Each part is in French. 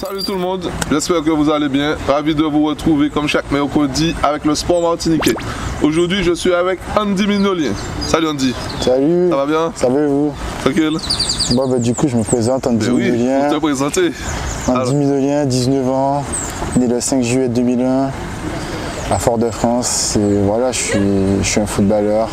Salut tout le monde, j'espère que vous allez bien. Ravi de vous retrouver comme chaque mercredi avec le sport martiniquais. Aujourd'hui, je suis avec Andy Minolien. Salut Andy. Salut. Ça va bien? Ça va et vous? Tranquille. Bon, bah, du coup, je me présente, Andy Minolien. Oui, pour te présenter. Andy Minolien, 19 ans, né le 5 juillet 2001 à Fort-de-France. Et voilà, je suis un footballeur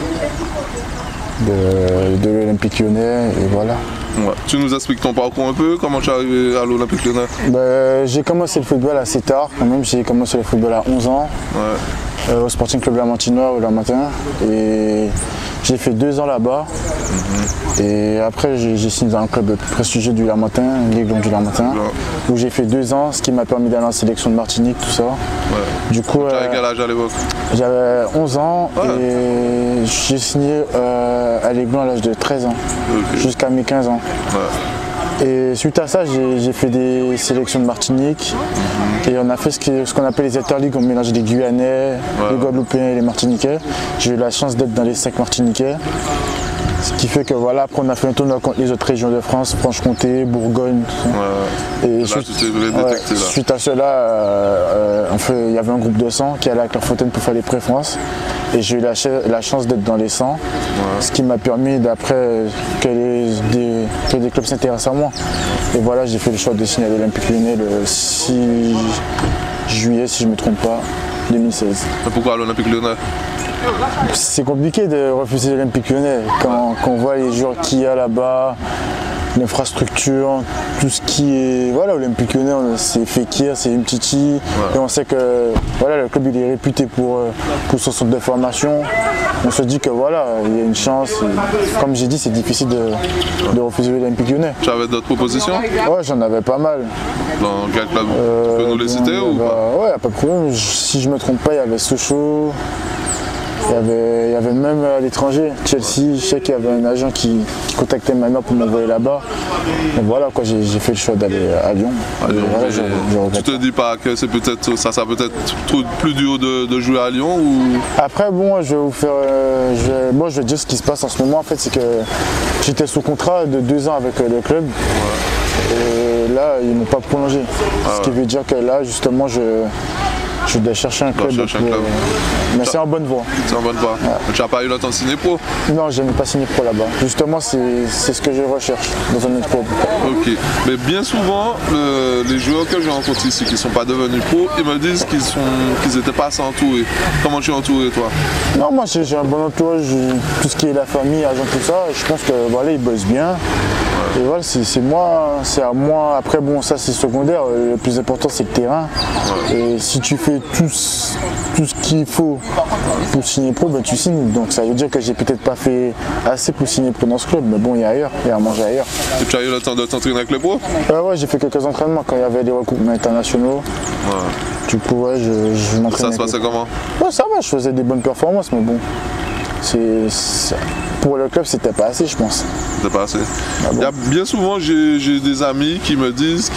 de l'Olympique Lyonnais et voilà. Ouais. Tu nous expliques ton parcours un peu, comment tu es arrivé à l'Olympique Lyonnais? J'ai commencé le football assez tard quand même, j'ai commencé le football à 11 ans au Sporting Club Lamantinois au Lamentin et j'ai fait 2 ans là-bas et après j'ai signé dans un club prestigieux du Lamentin, l'Aiglon du Lamentin, où j'ai fait 2 ans, ce qui m'a permis d'aller en sélection de Martinique, tout ça. Ouais. Du coup, tu avais quel âge à l'époque? J'avais 11 ans et j'ai signé à l'Aiglon à l'âge de 13 ans, jusqu'à mes 15 ans. Ouais. Et suite à ça, j'ai fait des sélections de Martinique et on a fait ce qu'on appelle les interligues, on mélangeait les Guyanais, les Guadeloupéens et les Martiniquais. J'ai eu la chance d'être dans les 5 Martiniquais. Ce qui fait que voilà, après on a fait un tournoi contre les autres régions de France, Franche-Comté, Bourgogne, tout ça. Et suite à cela, il y avait un groupe de 100 qui allait à Clairefontaine pour faire les pré-France. Et j'ai eu la chance d'être dans les 100, ce qui m'a permis d'après que des clubs s'intéressent à moi. Et voilà, j'ai fait le choix de signer à l'Olympique Lyonnais le 6 juillet, si je ne me trompe pas, 2016. Et pourquoi l'Olympique Lyonnais? C'est compliqué de refuser l'Olympique Lyonnais quand on voit les joueurs qu'il y a là-bas, l'infrastructure, tout ce qui est... Voilà, Olympique Lyonnais, c'est Fekir, c'est Umtiti, et on sait que voilà, le club il est réputé pour son centre de formation. On se dit que voilà, il y a une chance. Et, comme j'ai dit, c'est difficile de refuser l'Olympique Lyonnais. Tu avais d'autres propositions? Ouais, j'en avais pas mal. Dans quel club? Tu peux nous les citer ou pas? Ouais, pas de problème. Si je me trompe pas, il y avait Sochaux. Il y avait même à l'étranger, Chelsea, je sais qu'il y avait un agent qui contactait maintenant pour m'envoyer là-bas. Donc voilà, j'ai fait le choix d'aller à Lyon. Voilà, tu te dis pas que ça peut être plus dur de jouer à Lyon ou... Après bon, je vais vous faire, je vais dire ce qui se passe en ce moment. En fait, c'est que j'étais sous contrat de 2 ans avec le club. Et là, ils m'ont pas prolongé. Ce qui veut dire que là, justement, je dois chercher un club. Mais c'est en bonne voie. C'est en bonne voie. Ouais. Tu n'as pas eu le temps de signer pro? Non, je n'ai pas signé pro là-bas. Justement, c'est ce que je recherche dans un autre club. Ok. Mais bien souvent, les joueurs que j'ai rencontrés ici qui ne sont pas devenus pro, ils me disent qu'ils n'étaient pas assez entourés. Comment tu es entouré, toi? Non, moi j'ai un bon entourage, tout ce qui est la famille, agent, tout ça. Je pense que voilà, ils bossent bien. Et voilà, c'est à moi. Après, bon, ça c'est secondaire. Le plus important, c'est le terrain. Et si tu fais tout ce qu'il faut pour signer pro, ben, tu signes. Donc ça veut dire que j'ai peut-être pas fait assez pour signer pro dans ce club. Mais bon, il y a ailleurs, il y a à manger ailleurs. Et tu as eu le temps de t'entraîner avec le pro? Ouais, j'ai fait quelques entraînements quand il y avait des recoupements internationaux. Du coup, ouais, je m'entraînais. Ça se passait comment? Ouais, ça va, je faisais des bonnes performances, mais bon. Pour le club, c'était pas assez, je pense. C'était pas assez. Il y a bien souvent, j'ai des amis qui me disent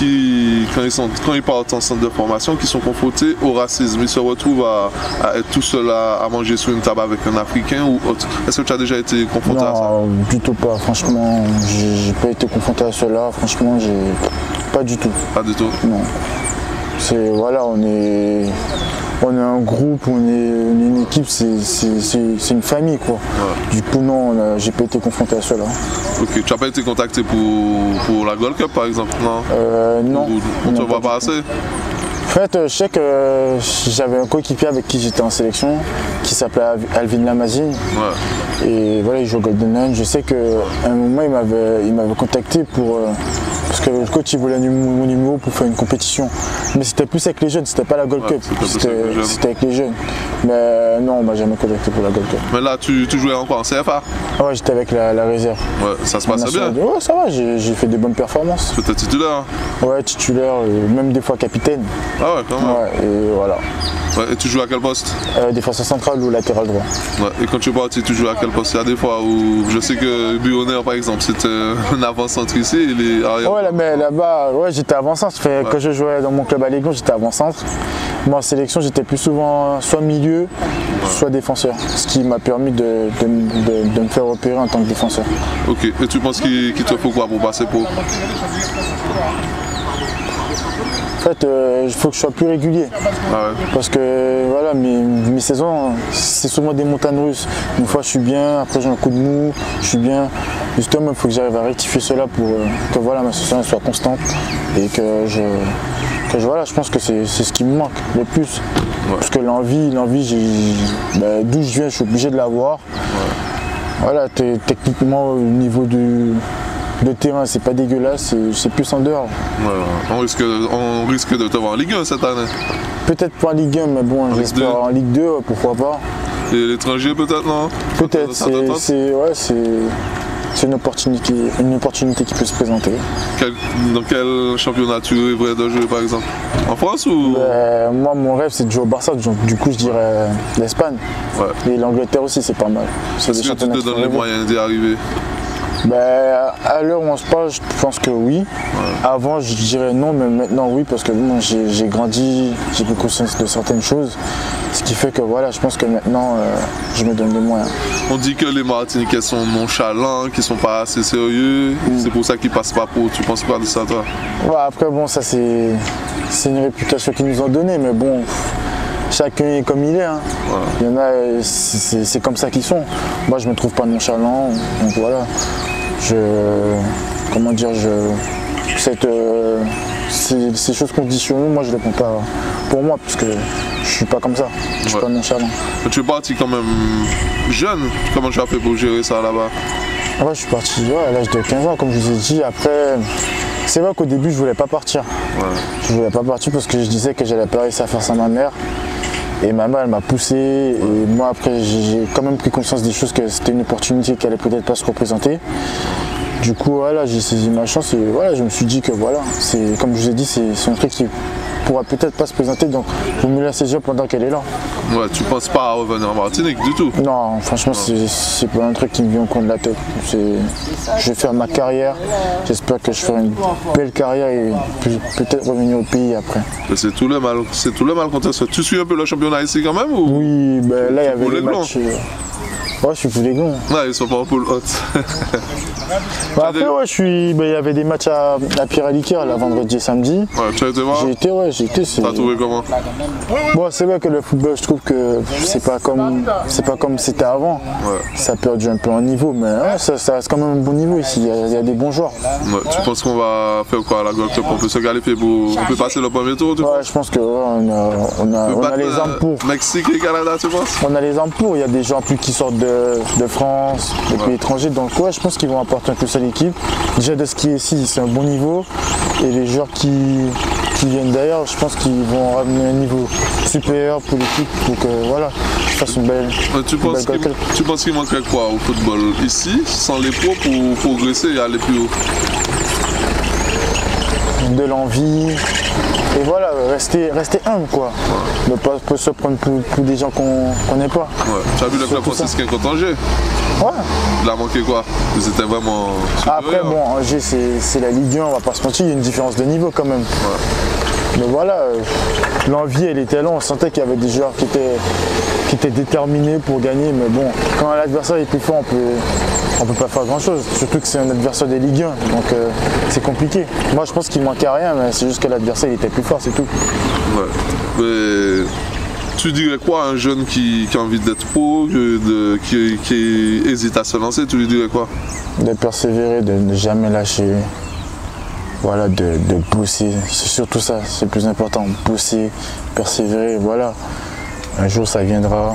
quand ils partent en centre de formation, qu'ils sont confrontés au racisme. Ils se retrouvent à être tout seuls à manger sur une table avec un Africain ou autre. Est-ce que tu as déjà été confronté à ça? Non, du tout pas. Franchement, j'ai pas été confronté à cela. Franchement, pas du tout. Pas du tout? Non. Voilà, on est un groupe, on est une équipe, c'est une famille quoi. Ouais. Du coup non, j'ai pas été confronté à cela. Ok, tu n'as pas été contacté pour la Gold Cup par exemple? Non. Non. On ne te voit pas assez? En fait, je sais que j'avais un coéquipier avec qui j'étais en sélection, qui s'appelait Alvin Lamazine. Ouais. Et voilà, il joue au Golden Lion. Je sais qu'à un moment, il m'avait contacté parce que le coach il voulait mon numéro pour faire une compétition. Mais c'était plus avec les jeunes, c'était pas la Gold Cup, c'était avec les jeunes. Mais non, on m'a jamais contacté pour la Gold Cup. Mais là, tu jouais encore en CFA? Ouais, j'étais avec la réserve. Ouais, ça se passait bien? Ouais, ça va, j'ai fait des bonnes performances. Tu étais titulaire? Ouais, titulaire, même des fois capitaine. Ah ouais, quand même. Ouais, et voilà. Ouais, et tu joues à quel poste? Défenseur central ou latéral droit. Ouais, et quand tu es parti, tu joues à quel poste? Il y a des fois où je sais que Bionnaire par exemple, c'était un avant-centre ici, il est arrière. Ouais, mais là-bas, ouais, j'étais avant-centre. Quand je jouais dans mon club à l'Aiglon, j'étais avant-centre. Moi en sélection, j'étais plus souvent soit milieu, soit défenseur. Ce qui m'a permis de me faire repérer en tant que défenseur. Ok, et tu penses qu'il te faut quoi pour passer pro? En fait, il faut que je sois plus régulier. Ah ouais. Parce que voilà, mes saisons, c'est souvent des montagnes russes. Une fois je suis bien, après j'ai un coup de mou, je suis bien. Justement, il faut que j'arrive à rectifier cela pour que voilà, ma saison soit constante et que je pense que c'est ce qui me manque le plus. Ouais. Parce que l'envie, d'où je viens, je suis obligé de l'avoir. Ouais. Voilà, techniquement, au niveau de terrain, c'est pas dégueulasse, c'est plus en dehors. Ouais, on risque de te voir en Ligue 1 cette année. Peut-être pas en Ligue 1, mais bon, j'espère en Ligue 2, pourquoi pas. Et l'étranger peut-être, non? Peut-être, c'est une opportunité qui peut se présenter. Dans quel championnat tu rêverais de jouer par exemple? En France ou? Moi mon rêve c'est de jouer au Barça, du coup je dirais l'Espagne. Ouais. Et l'Angleterre aussi c'est pas mal. Est-ce que tu te donnes les moyens d'y arriver? À l'heure où on se parle, je pense que oui. Ouais. Avant, je dirais non, mais maintenant oui, parce que bon, j'ai grandi, j'ai pris conscience de certaines choses. Ce qui fait que voilà, je pense que maintenant, je me donne les moyens. On dit que les Martiniquais sont nonchalants, qu'ils sont pas assez sérieux. C'est pour ça qu'ils passent pas pro. Tu penses quoi de ça, toi? Ouais, après, bon, ça c'est une réputation qu'ils nous ont donnée, mais bon. Chacun est comme il est. Hein. Ouais. Il y en a, c'est comme ça qu'ils sont. Moi, je me trouve pas nonchalant. Donc voilà. Ces choses qu'on dit sur nous, moi, je les prends pas pour moi, parce que je suis pas comme ça. Je suis pas nonchalant. Tu es parti quand même jeune. Comment tu as fait pour gérer ça là-bas? Ouais, je suis parti à l'âge de 15 ans, comme je vous ai dit. Après, c'est vrai qu'au début, je voulais pas partir. Ouais. Je voulais pas partir parce que je disais que j'allais pas réussir à faire ça à ma mère. Et ma mère, elle m'a poussé. Et moi, après, j'ai quand même pris conscience des choses, que c'était une opportunité qui allait peut-être pas se représenter. Du coup, voilà, j'ai saisi ma chance et voilà, je me suis dit que voilà, comme je vous ai dit, c'est un truc qui pourra peut-être pas se présenter, donc il faut mieux la saisir pendant qu'elle est là. Ouais, tu penses pas à revenir en Martinique du tout? Non, franchement, c'est pas un truc qui me vient au coin de la tête. Je vais faire ma carrière, j'espère que je ferai une belle carrière et peut-être revenir au pays après. C'est tout le mal qu'on te souhaite. Tu suis un peu le championnat ici quand même ou? Oui, là il y avait des matchs. Ouais, je suis pour les gants. Ouais, ils sont pas en poule haute. Après, ouais, il y avait des matchs à Pierre-Aliquer, là, vendredi et samedi. Ouais, tu as été voir? J'ai été. T'as trouvé comment? Bon, c'est vrai que le football, je trouve que c'est pas comme c'était avant. Ouais. Ça a perdu un peu en niveau, mais ouais, ça reste quand même un bon niveau ici. Il y a des bons joueurs. Ouais, tu penses qu'on va faire quoi à la Gold Cup? On peut se qualifier on peut passer le premier tour? Ouais, je pense que on a les armes pour. Mexique et Canada, tu penses? On a les armes pour. Il y a des gens plus qui sortent de France, de pays étrangers. Donc ouais, je pense qu'ils vont apporter un peu ça à l'équipe. Déjà de ce qui est ici, c'est un bon niveau. Et les joueurs qui viennent d'ailleurs, je pense qu'ils vont ramener un niveau supérieur pour l'équipe pour que voilà, je fasse une belle. Tu penses qu'il manquerait quoi au football ici, sans les pros, pour progresser et aller plus haut? De l'envie. Et voilà, rester humble quoi. Ouais. Ne pas se prendre pour des gens qu'on connaît pas. Ouais. Tu as vu le club franciscain contre Angers? Ouais. Il a manqué quoi? C'était vraiment supérieur. Après bon, Angers c'est la Ligue 1, on va pas se mentir, il y a une différence de niveau quand même. Ouais. Mais voilà, l'envie elle était là, on sentait qu'il y avait des joueurs qui étaient déterminés pour gagner, mais bon, quand l'adversaire est plus fort, on peut pas faire grand chose, surtout que c'est un adversaire des Ligue 1, donc c'est compliqué. Moi je pense qu'il manquait rien, mais c'est juste que l'adversaire était plus fort, c'est tout. Ouais. Mais tu dirais quoi à un jeune qui a envie d'être pro, qui hésite à se lancer, tu lui dirais quoi? De persévérer, de ne jamais lâcher, voilà, de bosser, c'est surtout ça, c'est le plus important, bosser, persévérer, voilà. Un jour ça viendra,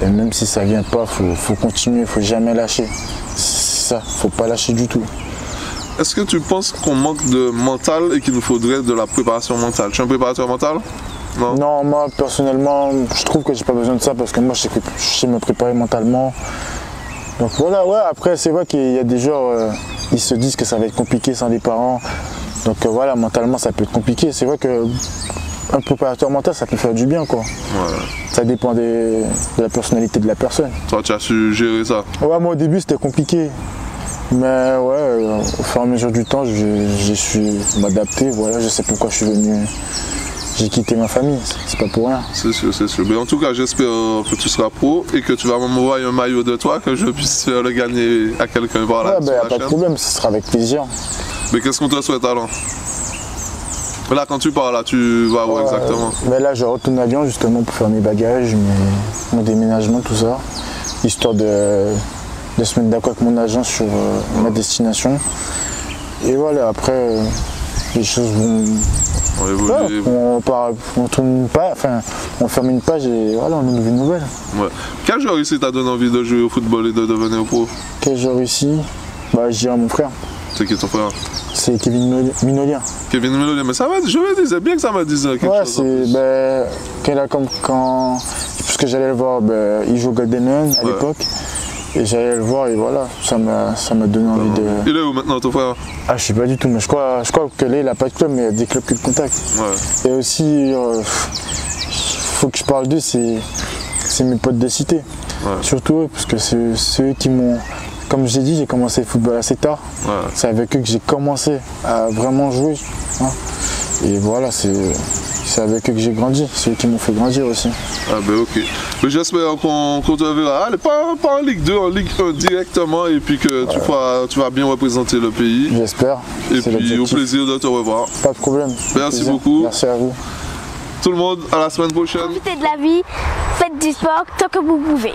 et même si ça vient pas, faut continuer, faut jamais lâcher. C'est ça, faut pas lâcher du tout. Est-ce que tu penses qu'on manque de mental et qu'il nous faudrait de la préparation mentale? Tu es un préparateur mental? Non. Non, moi personnellement, je trouve que j'ai pas besoin de ça parce que moi je sais me préparer mentalement. Donc voilà, ouais, après c'est vrai qu'il y a des joueurs, ils se disent que ça va être compliqué sans les parents. Donc voilà, mentalement ça peut être compliqué. C'est vrai que un préparateur mental, ça peut faire du bien, quoi. Ouais. Ça dépend de la personnalité de la personne. Toi, tu as su gérer ça? Ouais, moi au début, c'était compliqué. Mais ouais, au fur et à mesure du temps, j'ai su m'adapter. Voilà, je sais pourquoi je suis venu. J'ai quitté ma famille, c'est pas pour rien. C'est sûr, c'est sûr. Mais en tout cas, j'espère que tu seras pro et que tu vas m'envoyer un maillot de toi, que je puisse faire le gagner à quelqu'un par là. Ouais, pas de problème, ce sera avec plaisir. Mais qu'est-ce qu'on te souhaite alors? Mais là, quand tu pars, là, tu vas où exactement? Mais là, je retourne à Lyon justement pour faire mes bagages, mon déménagement, tout ça. Histoire de se mettre d'accord avec mon agent sur ma destination. Et voilà, après, les choses vont... on tourne pas, enfin, on ferme une page et voilà, on ouvre une nouvelle. Ouais. Quel joueur ici t'a donné envie de jouer au football et de devenir pro? Quel joueur ici? Bah, je dirais mon frère. C'est qui ton frère? C'est Kevin Minolien. Kevin Minolien, mais ça va, je me disais bien que ça m'a dit quelque chose. Ouais, c'est parce que j'allais le voir, il joue au Golden Lion à l'époque. Et j'allais le voir et voilà, ça m'a donné envie de... Il est où maintenant ton frère? Ah, je sais pas du tout, mais je crois que là il a pas de club, mais il y a des clubs qui le contactent. Ouais. Et aussi, faut que je parle d'eux, c'est mes potes de cité. Ouais. Surtout eux, parce que c'est ceux qui m'ont... Comme j'ai dit, j'ai commencé le football assez tard. Ouais. C'est avec eux que j'ai commencé à vraiment jouer. Hein. Et voilà, c'est avec eux que j'ai grandi, c'est eux qui m'ont fait grandir aussi. Ah ben ok. Mais j'espère qu'on te verra. Allez, pas en Ligue 2, en Ligue 1 directement et puis que tu vas bien représenter le pays. J'espère. Et puis au plaisir de te revoir. Pas de problème. Merci beaucoup. Merci à vous. Tout le monde, à la semaine prochaine. Profitez de la vie, faites du sport tant que vous pouvez.